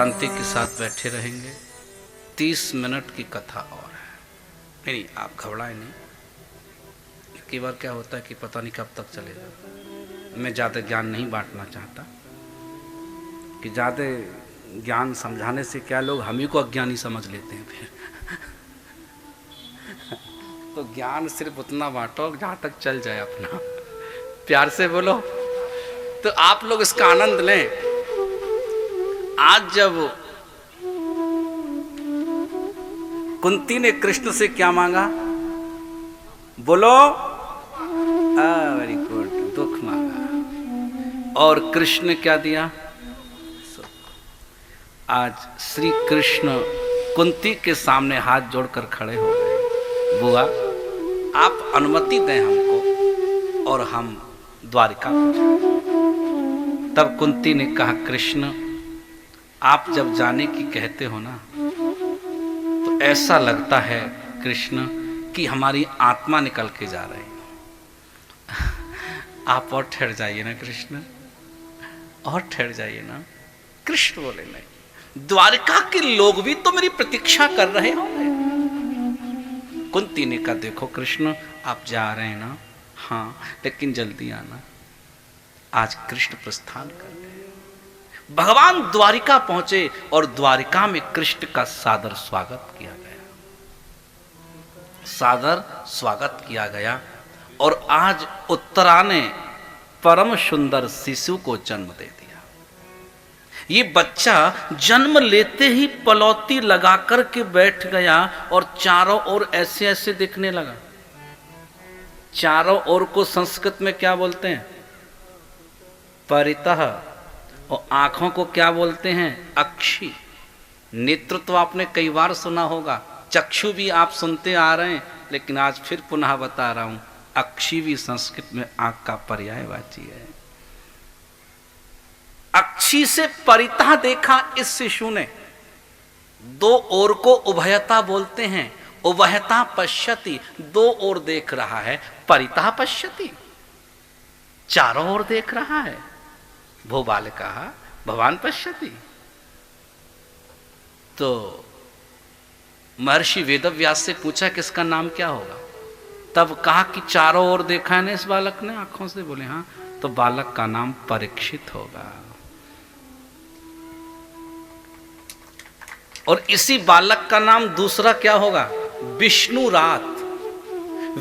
शांति के साथ बैठे रहेंगे। 30 मिनट की कथा और है। नहीं, आप घबराएं नहीं। कई बार क्या होता है कि पता नहीं कब तक चलेगा। मैं ज़्यादा ज्ञान नहीं बांटना चाहता कि ज़्यादा ज्ञान समझाने से क्या लोग हम ही को अज्ञानी समझ लेते हैं फिर तो ज्ञान सिर्फ उतना बांटो जहाँ तक चल जाए अपना। प्यार से बोलो तो आप लोग इसका आनंद लें। आज जब कुंती ने कृष्ण से क्या मांगा, बोलो, वेरी गुड, दुख मांगा और कृष्ण ने क्या दिया। आज श्री कृष्ण कुंती के सामने हाथ जोड़कर खड़े हो गए, बुआ आप अनुमति दें हमको और हम द्वारिका को जाएं। तब कुंती ने कहा, कृष्ण आप जब जाने की कहते हो ना तो ऐसा लगता है कृष्ण कि हमारी आत्मा निकल के जा रही है। आप और ठहर जाइए ना कृष्ण, और ठहर जाइए ना। कृष्ण बोले, नहीं, द्वारिका के लोग भी तो मेरी प्रतीक्षा कर रहे होंगे। कुंती ने कहा, देखो कृष्ण आप जा रहे हैं ना, हाँ, लेकिन जल्दी आना। आज कृष्ण प्रस्थान कर गए। भगवान द्वारिका पहुंचे और द्वारिका में कृष्ण का सादर स्वागत किया गया, सादर स्वागत किया गया। और आज उत्तरा ने परम सुंदर शिशु को जन्म दे दिया। ये बच्चा जन्म लेते ही पलौती लगा कर के बैठ गया और चारों ओर ऐसे ऐसे दिखने लगा। चारों ओर को संस्कृत में क्या बोलते हैं, परितः। और आंखों को क्या बोलते हैं, अक्षी। नेत्र तो आपने कई बार सुना होगा, चक्षु भी आप सुनते आ रहे हैं, लेकिन आज फिर पुनः बता रहा हूं, अक्षी भी संस्कृत में आंख का पर्यायवाची है। अक्षी से परितः देखा इस शिशु ने। दो ओर को उभयता बोलते हैं, उभयता पश्यति, दो ओर देख रहा है, परितः पश्यति, चारों ओर देख रहा है। भोपाल कहा भगवान पश्यति। तो महर्षि वेदव्यास से पूछा कि इसका नाम क्या होगा। तब कहा कि चारों ओर देखा है ना इस बालक ने आंखों से। बोले हाँ, तो बालक का नाम परीक्षित होगा। और इसी बालक का नाम दूसरा क्या होगा, विष्णु रात।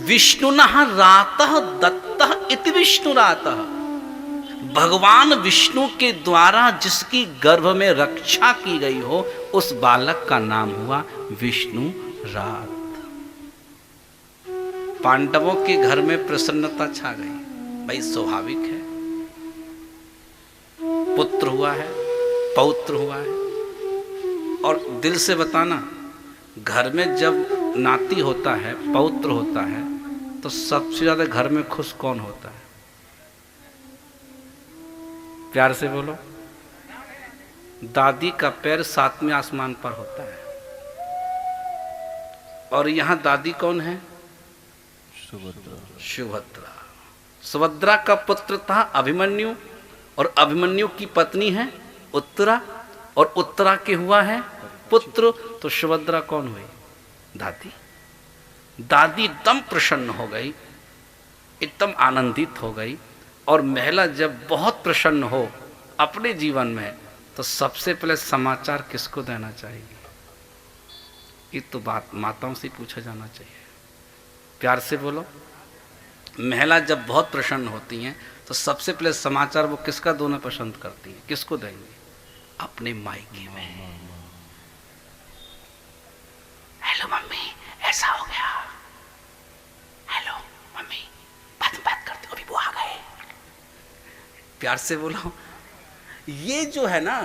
विष्णुनः रातः दत्तः इति विष्णु रातः। भगवान विष्णु के द्वारा जिसकी गर्भ में रक्षा की गई हो, उस बालक का नाम हुआ विष्णु रात। पांडवों के घर में प्रसन्नता छा गई। भाई स्वाभाविक है, पुत्र हुआ है, पौत्र हुआ है। और दिल से बताना, घर में जब नाती होता है, पौत्र होता है, तो सबसे ज्यादा घर में खुश कौन होता है? प्यार से बोलो। दादी का पैर 7वें आसमान पर होता है। और यहां दादी कौन है? सुभद्रा। सुभद्रा का पुत्र था अभिमन्यु, और अभिमन्यु की पत्नी है उत्तरा, और उत्तरा के हुआ है पुत्र। तो सुभद्रा कौन हुई? दादी। दादी एकदम प्रसन्न हो गई, एकदम आनंदित हो गई। और महिला जब बहुत प्रसन्न हो अपने जीवन में, तो सबसे पहले समाचार किसको देना चाहिए? ये तो बात माताओं से पूछा जाना चाहिए। प्यार से बोलो। महिला जब बहुत प्रसन्न होती हैं तो सबसे पहले समाचार वो किसका देना पसंद करती है? किसको देंगे? अपने मायके में। हेलो मम्मी, ऐसा हो गया। हेलो मम्मी, बात करते हो, अभी वो आ गए। प्यार से बोलो। ये जो है ना,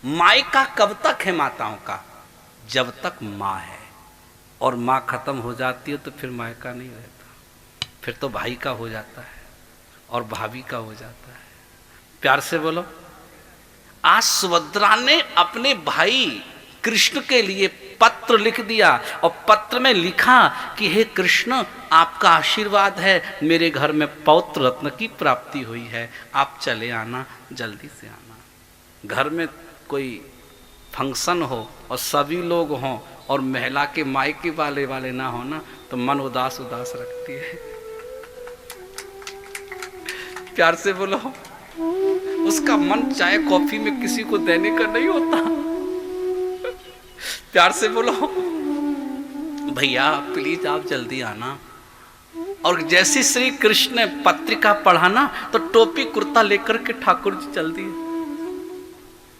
मायका कब तक है माताओं का? जब तक माँ है। और माँ खत्म हो जाती है तो फिर मायका नहीं रहता, फिर तो भाई का हो जाता है और भाभी का हो जाता है। प्यार से बोलो। आज सुभद्रा ने अपने भाई कृष्ण के लिए पत्र लिख दिया, और पत्र में लिखा कि हे कृष्ण, आपका आशीर्वाद है, मेरे घर में पौत्र रत्न की प्राप्ति हुई है, आप चले आना, जल्दी से आना। घर में कोई फंक्शन हो और सभी लोग हों और महिला के मायके वाले ना हो ना, तो मन उदास उदास रखती है। प्यार से बोलो, उसका मन चाय कॉफी में किसी को देने का नहीं होता। प्यार से बोलो, भैया प्लीज आप जल्दी आना। और जैसे श्री कृष्ण ने पत्रिका पढ़ाना तो टोपी कुर्ता लेकर के ठाकुर जी चल दिए।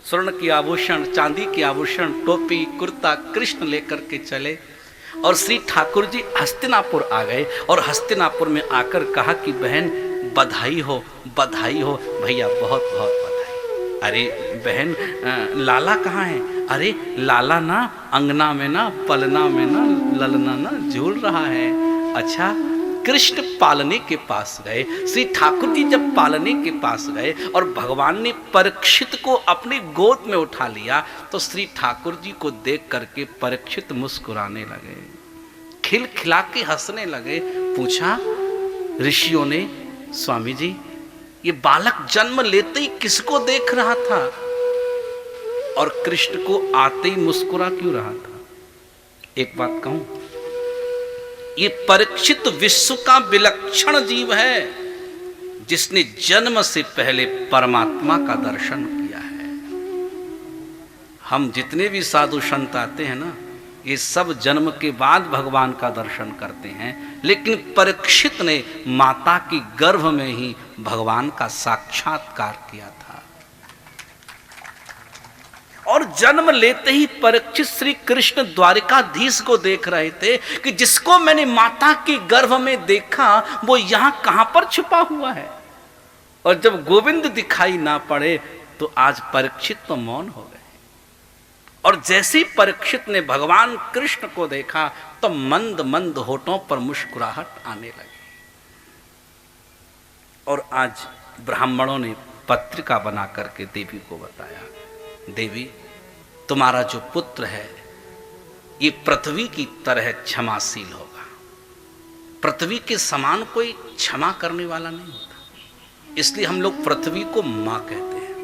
स्वर्ण की आभूषण, चांदी की आभूषण, टोपी कुर्ता कृष्ण लेकर के चले और श्री ठाकुर जी हस्तिनापुर आ गए। और हस्तिनापुर में आकर कहा कि बहन बधाई हो, बधाई हो। भैया बहुत बहुत बधाई। अरे बहन लाला कहाँ है? अरे लाला ना अंगना में ना पलना में ना ललना ना झूल रहा है। अच्छा, कृष्ण पालने के पास गए। श्री ठाकुर जी जब पालने के पास गए और भगवान ने परीक्षित को अपनी गोद में उठा लिया तो श्री ठाकुर जी को देख करके परीक्षित मुस्कुराने लगे, खिलखिला के हंसने लगे। पूछा ऋषियों ने, स्वामी जी ये बालक जन्म लेते ही किसको देख रहा था और कृष्ण को आते ही मुस्कुरा क्यों रहा था? एक बात कहूं, ये परीक्षित विश्व का विलक्षण जीव है जिसने जन्म से पहले परमात्मा का दर्शन किया है। हम जितने भी साधु संत आते हैं ना, ये सब जन्म के बाद भगवान का दर्शन करते हैं, लेकिन परीक्षित ने माता की गर्भ में ही भगवान का साक्षात्कार किया था। और जन्म लेते ही परीक्षित श्री कृष्ण द्वारिकाधीश को देख रहे थे कि जिसको मैंने माता की गर्भ में देखा वो यहां कहां पर छुपा हुआ है। और जब गोविंद दिखाई ना पड़े तो आज परीक्षित तो मौन हो गए। और जैसे ही परीक्षित ने भगवान कृष्ण को देखा तो मंद मंद होठों पर मुस्कुराहट आने लगी। और आज ब्राह्मणों ने पत्रिका बना करके देवी को बताया, देवी तुम्हारा जो पुत्र है ये पृथ्वी की तरह क्षमाशील होगा। पृथ्वी के समान कोई क्षमा करने वाला नहीं होता, इसलिए हम लोग पृथ्वी को माँ कहते हैं,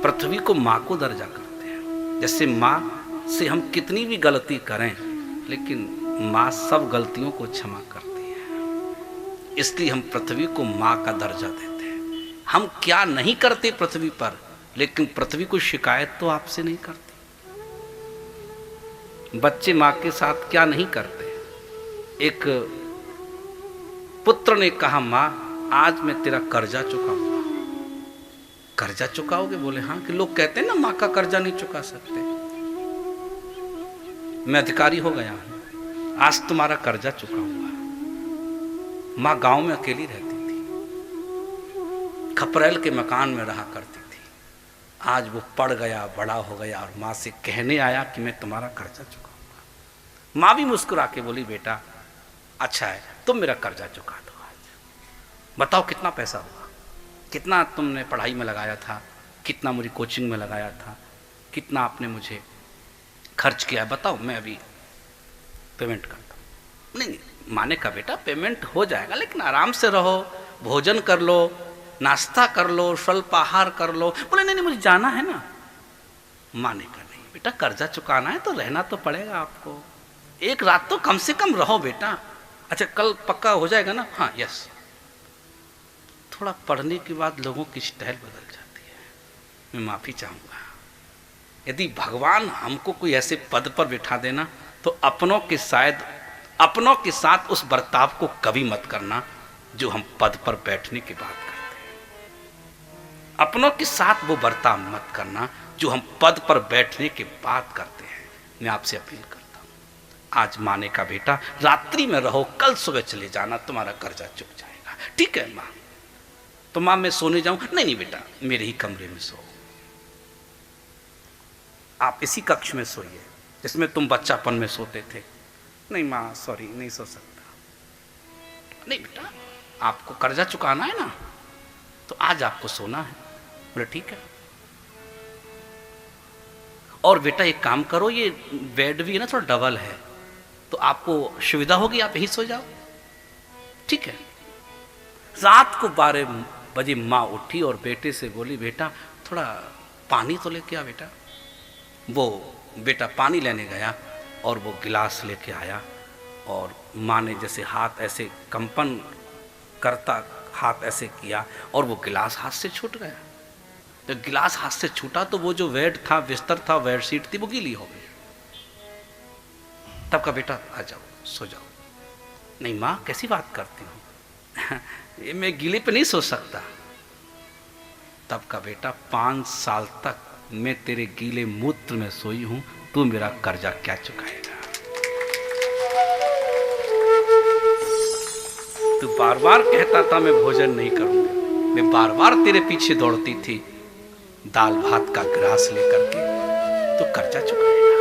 पृथ्वी को माँ को दर्जा करते हैं। जैसे माँ से हम कितनी भी गलती करें लेकिन माँ सब गलतियों को क्षमा करती है, इसलिए हम पृथ्वी को माँ का दर्जा देते हैं। हम क्या नहीं करते पृथ्वी पर, लेकिन पृथ्वी को शिकायत तो आपसे नहीं करती। बच्चे माँ के साथ क्या नहीं करते। एक पुत्र ने कहा, माँ आज मैं तेरा कर्जा चुकाऊंगा। कर्जा चुकाओगे? बोले हाँ। कि लोग कहते हैं ना माँ का कर्जा नहीं चुका सकते। मैं अधिकारी हो गया हूं, आज तुम्हारा कर्जा चुकाऊंगा। माँ गांव में अकेली रहती थी, खपरेल के मकान में रहा करती थी। आज वो पढ़ गया, बड़ा हो गया और माँ से कहने आया कि मैं तुम्हारा कर्जा चुकाऊंगा। माँ भी मुस्कुरा के बोली, बेटा अच्छा है तुम मेरा कर्जा चुका दो। आज बताओ कितना पैसा हुआ, कितना तुमने पढ़ाई में लगाया था, कितना मुझे कोचिंग में लगाया था, कितना आपने मुझे खर्च किया, बताओ मैं अभी पेमेंट करता हूँ। नहीं नहीं माँ ने कहा, बेटा पेमेंट हो जाएगा लेकिन आराम से रहो, भोजन कर लो, नाश्ता कर लो, स्वल्पाहार कर लो। बोले नहीं नहीं मुझे जाना है ना। माँ ने कहा, नहीं बेटा कर्जा चुकाना है तो रहना तो पड़ेगा आपको, एक रात तो कम से कम रहो बेटा। अच्छा कल पक्का हो जाएगा ना? हाँ यस। थोड़ा पढ़ने के बाद लोगों की स्टाइल बदल जाती है। मैं माफ़ी चाहूँगा, यदि भगवान हमको कोई ऐसे पद पर बिठा देना तो अपनों के साथ उस बर्ताव को कभी मत करना जो हम पद पर बैठने के बाद करते हैं। अपनों के साथ वो बर्ताव मत करना जो हम पद पर बैठने के बाद करते हैं। मैं आपसे अपील करता हूँ, आज माने का बेटा रात्रि में रहो, कल सुबह चले जाना, तुम्हारा कर्जा चुक जाएगा। ठीक है माँ? तो माँ मैं सोने जाऊं? नहीं नहीं बेटा मेरे ही कमरे में सो, आप इसी कक्ष में सोइए जिसमें तुम बच्चापन में सोते थे। नहीं माँ सॉरी नहीं सो सकता। नहीं बेटा आपको कर्जा चुकाना है ना तो आज आपको सोना है। बोले ठीक है। और बेटा एक काम करो, ये बेड भी है ना थोड़ा डबल है तो आपको सुविधा होगी, आप यही सो जाओ। ठीक है। रात को 12 बजे माँ उठी और बेटे से बोली, बेटा थोड़ा पानी तो लेके आ बेटा। वो बेटा पानी लेने गया और वो गिलास लेके आया और माँ ने जैसे हाथ ऐसे कंपन करता हाथ ऐसे किया और वो गिलास हाथ से छूट गया। तो गिलास हाथ से छूटा तो वो जो बेड था, बिस्तर था, बेडशीट थी, वो गीली हो गई। तब का बेटा आ जाओ, सो जाओ। नहीं माँ, कैसी बात करती हूँ ये मैं गीले पे नहीं सो सकता। तब का बेटा 5 साल तक मैं तेरे गीले मूत्र में सोई हूं, तू मेरा कर्जा क्या चुकाएगा? तू बार बार कहता था मैं भोजन नहीं करूंगा, मैं बार बार तेरे पीछे दौड़ती थी दाल भात का गिलास लेकर के, तो कर्जा चुकाएगा।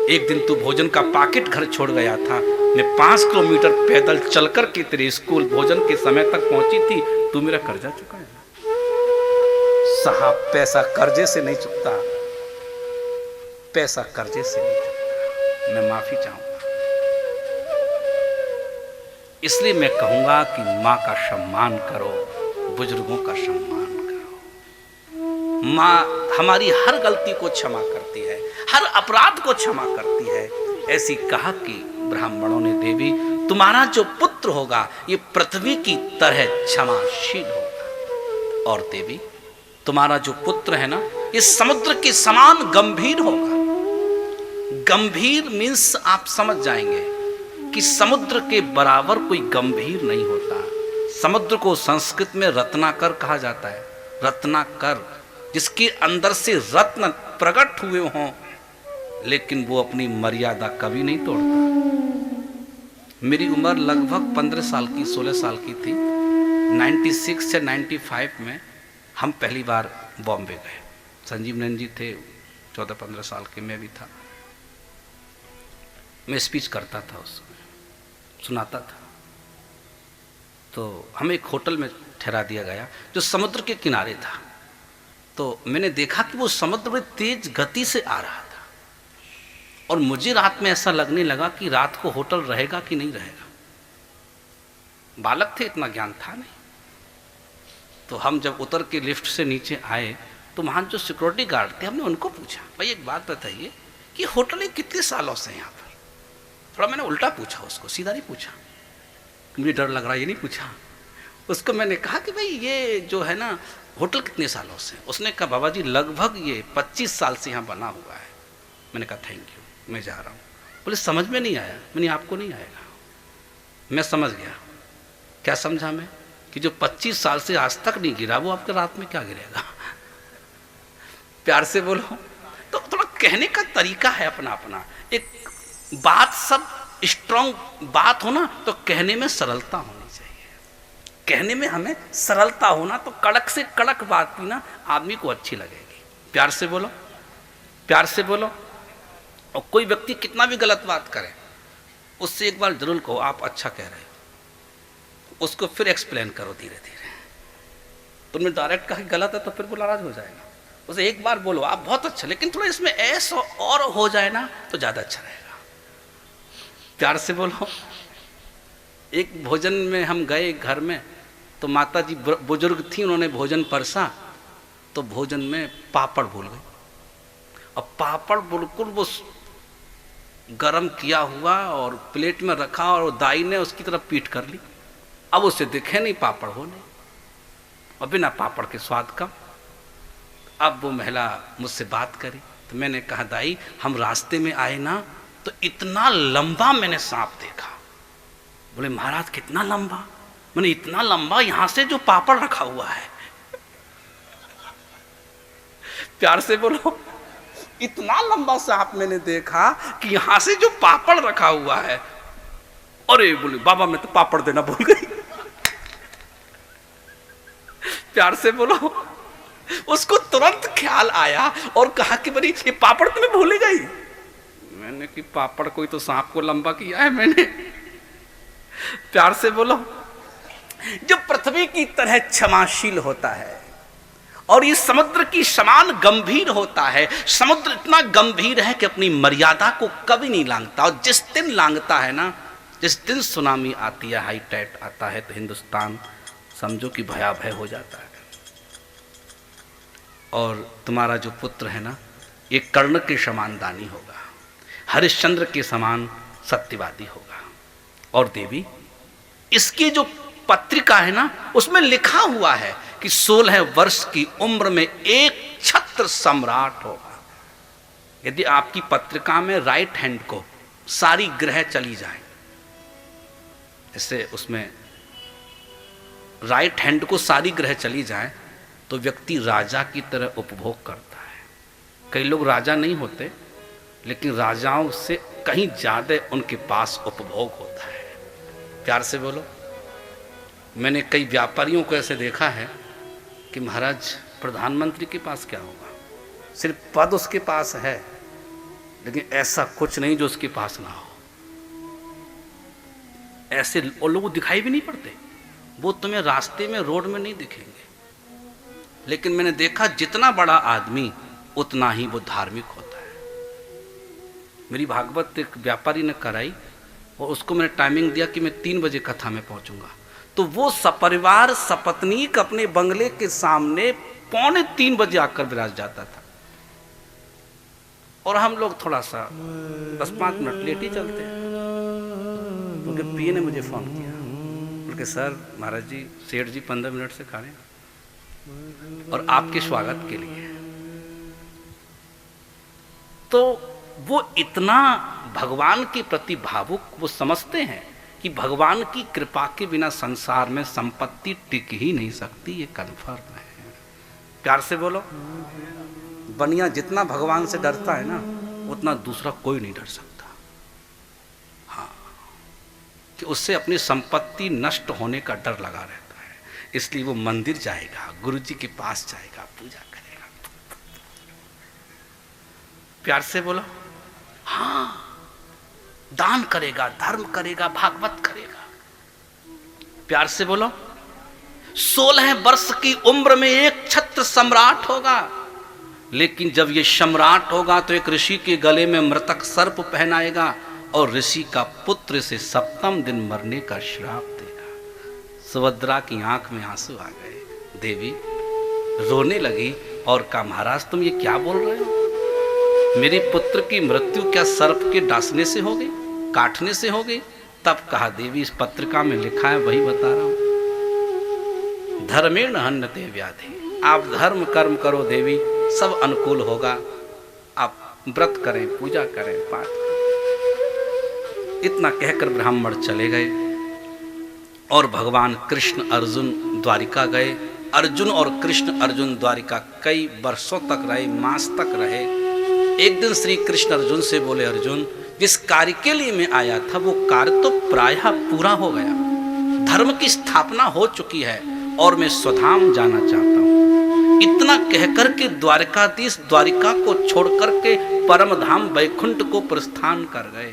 एक दिन तू भोजन का पैकेट घर छोड़ गया था, मैं 5 किलोमीटर पैदल चलकर के तेरे स्कूल भोजन के समय तक पहुंची थी, तू मेरा कर्जा चुकाएगा। साहब पैसा कर्जे से नहीं चुकता, पैसा कर्जे से नहीं चुकता। मैं माफी चाहूंगा। इसलिए मैं कहूंगा कि माँ का सम्मान करो, बुजुर्गों का सम्मान करो। माँ हमारी हर गलती को क्षमा करती है, हर अपराध को क्षमा करती है। ऐसी कहा कि ब्राह्मणों ने, देवी तुम्हारा जो पुत्र होगा ये पृथ्वी की तरह क्षमाशील होगा, और देवी तुम्हारा जो पुत्र है ना ये समुद्र के समान गंभीर होगा। गंभीर मीन्स आप समझ जाएंगे कि समुद्र के बराबर कोई गंभीर नहीं होता। समुद्र को संस्कृत में रत्नाकर कहा जाता है। रत्नाकर, जिसके अंदर से रत्न प्रकट हुए हों, लेकिन वो अपनी मर्यादा कभी नहीं तोड़ता। मेरी उम्र लगभग 15 साल की, 16 साल की थी। 96 से 95 में हम पहली बार बॉम्बे गए। संजीव नंद जी थे, 14-15 साल के, मैं भी था। मैं स्पीच करता था, उस समय सुनाता था। तो हमें एक होटल में ठहरा दिया गया जो समुद्र के किनारे था। तो मैंने देखा कि वो समुद्र बड़ी तेज गति से आ रहा था, और मुझे रात में ऐसा लगने लगा कि रात को होटल रहेगा कि नहीं रहेगा। बालक थे, इतना ज्ञान था नहीं। तो हम जब उतर के लिफ्ट से नीचे आए तो वहाँ जो सिक्योरिटी गार्ड थे, हमने उनको पूछा, भाई एक बात बताइए कि होटल कितने सालों से यहाँ पर? थोड़ा मैंने उल्टा पूछा उसको, सीधा नहीं पूछा, मुझे डर लग रहा है ये नहीं पूछा। उसको मैंने कहा कि भाई ये जो है ना होटल कितने सालों से? उसने कहा बाबा जी लगभग ये 25 साल से यहाँ बना हुआ है। मैंने कहा थैंक यू, मैं जा रहा हूँ। बोले समझ में नहीं आया। मैंने आपको नहीं आएगा, मैं समझ गया। क्या समझा मैं? कि जो 25 साल से आज तक नहीं गिरा वो आपके रात में क्या गिरेगा? प्यार से बोलो। तो थोड़ा कहने का तरीका है अपना अपना। एक बात सब स्ट्रॉन्ग बात हो ना तो कहने में सरलता होनी चाहिए। कहने में हमें सरलता होना, तो कड़क से कड़क बात भी ना आदमी को अच्छी लगेगी। प्यार से बोलो, प्यार से बोलो। और कोई व्यक्ति कितना भी गलत बात करे, उससे एक बार जरूर कहो आप अच्छा कह रहे हो, उसको फिर एक्सप्लेन करो धीरे धीरे। तुमने डायरेक्ट कहा गलत है तो फिर वो नाराज हो जाएगा। उसे एक बार बोलो आप बहुत अच्छा, लेकिन थोड़ा इसमें ऐसा और हो जाए ना तो ज़्यादा अच्छा रहेगा। प्यार से बोलो। एक भोजन में हम गए घर में, तो माता जी बुजुर्ग थी, उन्होंने भोजन परसा, तो भोजन में पापड़ भूल गए। अब पापड़ बिल्कुल वो गरम किया हुआ और प्लेट में रखा, और दाई ने उसकी तरफ पीठ कर ली। अब उसे दिखे नहीं पापड़ हो नहीं, और बिना पापड़ के स्वाद कम। अब वो महिला मुझसे बात करी, तो मैंने कहा दाई हम रास्ते में आए ना तो इतना लंबा मैंने सांप देखा। बोले महाराज कितना लंबा? मैंने इतना लंबा यहां से जो पापड़ रखा हुआ है। प्यार से बोलो। इतना लंबा सांप मैंने देखा कि यहां से जो पापड़ रखा हुआ है। अरे बोले बाबा मैं तो पापड़ देना भूल गई। प्यार से बोलो। उसको तुरंत ख्याल आया और कहा कि बड़ी ये पापड़ तुम्हें भूल गई। मैंने कि पापड़ कोई तो सांप को लंबा किया है मैंने। प्यार से बोलो। जो पृथ्वी की तरह क्षमाशील होता है और ये समुद्र की समान गंभीर होता है। समुद्र इतना गंभीर है कि अपनी मर्यादा को कभी नहीं लांघता, और जिस दिन लांघता है ना, जिस दिन सुनामी आती है, हाई टाइड आता है, तो हिंदुस्तान समझो कि भयावह हो जाता है। और तुम्हारा जो पुत्र है ना, ये कर्ण के समान दानी होगा, हरिश्चंद्र के समान सत्यवादी होगा। और देवी, इसकी जो पत्रिका है ना, उसमें लिखा हुआ है कि 16 वर्ष की उम्र में एक छत्र सम्राट होगा। यदि आपकी पत्रिका में राइट हैंड को सारी ग्रह चली जाए, जैसे उसमें राइट हैंड को सारी ग्रह चली जाए, तो व्यक्ति राजा की तरह उपभोग करता है। कई लोग राजा नहीं होते, लेकिन राजाओं से कहीं ज्यादा उनके पास उपभोग होता है। प्यार से बोलो। मैंने कई व्यापारियों को ऐसे देखा है कि महाराज प्रधानमंत्री के पास क्या होगा, सिर्फ पद उसके पास है, लेकिन ऐसा कुछ नहीं जो उसके पास ना हो। ऐसे और लोग दिखाई भी नहीं पड़ते, वो तुम्हें रास्ते में रोड में नहीं दिखेंगे, लेकिन मैंने देखा जितना बड़ा आदमी उतना ही वो धार्मिक होता है। मेरी भागवत एक व्यापारी ने कराई और उसको मैंने टाइमिंग दिया कि मैं 3 बजे कथा में पहुंचूंगा, तो वो सपरिवार सपत्नीक अपने बंगले के सामने 2:45 बजे आकर विराज जाता था, और हम लोग थोड़ा सा 10-5 मिनट लेट ही चलते हैं। क्योंकि पी ने मुझे फोन किया, बोले सर महाराज जी, सेठ जी 15 मिनट से खड़े और आपके स्वागत के लिए। तो वो इतना भगवान के प्रति भावुक, वो समझते हैं कि भगवान की कृपा के बिना संसार में संपत्ति टिक ही नहीं सकती, ये कन्फर्म है। प्यार से बोलो। बनिया जितना भगवान से डरता है ना, उतना दूसरा कोई नहीं डर सकता। हाँ, कि उससे अपनी संपत्ति नष्ट होने का डर लगा रहता है, इसलिए वो मंदिर जाएगा, गुरु जी के पास जाएगा, पूजा करेगा। प्यार से बोलो। हाँ, दान करेगा, धर्म करेगा, भागवत करेगा। प्यार से बोलो। 16 वर्ष की उम्र में एक छत्र सम्राट होगा, लेकिन जब ये सम्राट होगा तो एक ऋषि के गले में मृतक सर्प पहनाएगा और ऋषि का पुत्र से 7वें दिन मरने का श्राप देगा। सुभद्रा की आंख में आंसू आ गए, देवी रोने लगी और कहा, महाराज तुम ये क्या बोल रहे हो? मेरे पुत्र की मृत्यु क्या सर्प के डांसने से हो गई, काटने से हो गई? तब कहा, देवी इस पत्रिका में लिखा है, वही बता रहा हूं। धर्मेण हन्यते व्याधि, आप धर्म कर्म करो देवी, सब अनुकूल होगा। आप व्रत करें, पूजा करें, पाठ करें। इतना कहकर ब्राह्मण चले गए और भगवान कृष्ण अर्जुन द्वारिका गए। अर्जुन और कृष्ण अर्जुन द्वारिका कई वर्षों तक रहे, मास तक रहे। एक दिन श्री कृष्ण अर्जुन से बोले, अर्जुन जिस कार्य के लिए मैं आया था वो कार्य तो प्रायः पूरा हो गया, धर्म की स्थापना हो चुकी है और मैं स्वधाम जाना चाहता हूँ। इतना कहकर के द्वारकाधीश द्वारिका को छोड़कर के परम धाम वैकुंठ को प्रस्थान कर गए।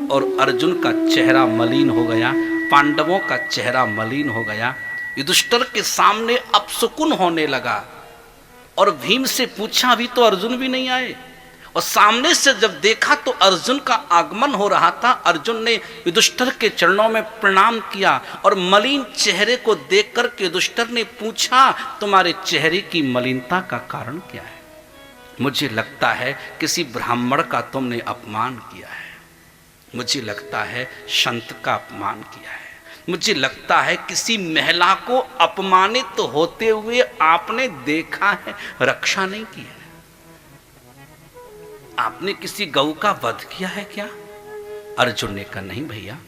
और अर्जुन का चेहरा मलिन हो गया, पांडवों का चेहरा मलिन हो गया। युधिष्ठिर के सामने अपशकुन होने लगा और भीम से पूछा, अभी तो अर्जुन भी नहीं आए। और सामने से जब देखा तो अर्जुन का आगमन हो रहा था। अर्जुन ने युधिष्ठिर के चरणों में प्रणाम किया और मलिन चेहरे को देखकर के युधिष्ठिर ने पूछा, तुम्हारे चेहरे की मलिनता का कारण क्या है? मुझे लगता है किसी ब्राह्मण का तुमने अपमान किया है, मुझे लगता है संत का अपमान किया है, मुझे लगता है किसी महिला को अपमानित होते हुए आपने देखा है, रक्षा नहीं की है। आपने किसी गऊ का वध किया है क्या? अर्जुन ने कहा, नहीं भैया,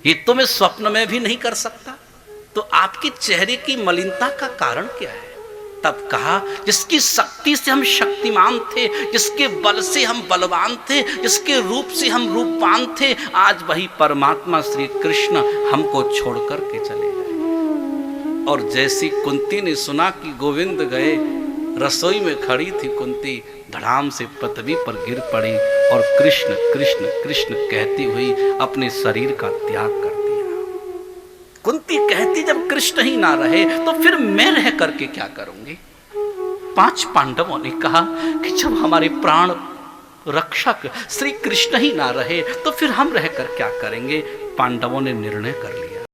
ये तो मैं स्वप्न में भी नहीं कर सकता। तो आपके चेहरे की मलिनता का कारण क्या है? तब कहा, जिसकी शक्ति से हम शक्तिमान थे, जिसके बल से हम बलवान थे, जिसके रूप से हम रूपवान थे, आज वही परमात्मा श्री कृष्ण हमको छोड़कर के चले गए। और जैसी कुंती ने सुना कि गोविंद गए, रसोई में खड़ी थी कुंती, धड़ाम से पृथ्वी पर गिर पड़ी और कृष्ण कृष्ण कृष्ण कहती हुई अपने शरीर का त्याग कर दिया। कुंती कहती, जब कृष्ण ही ना रहे तो फिर मैं रह करके क्या करूंगी? 5 पांडवों ने कहा कि जब हमारे प्राण रक्षक श्री कृष्ण ही ना रहे तो फिर हम रहकर क्या करेंगे? पांडवों ने निर्णय कर लिया,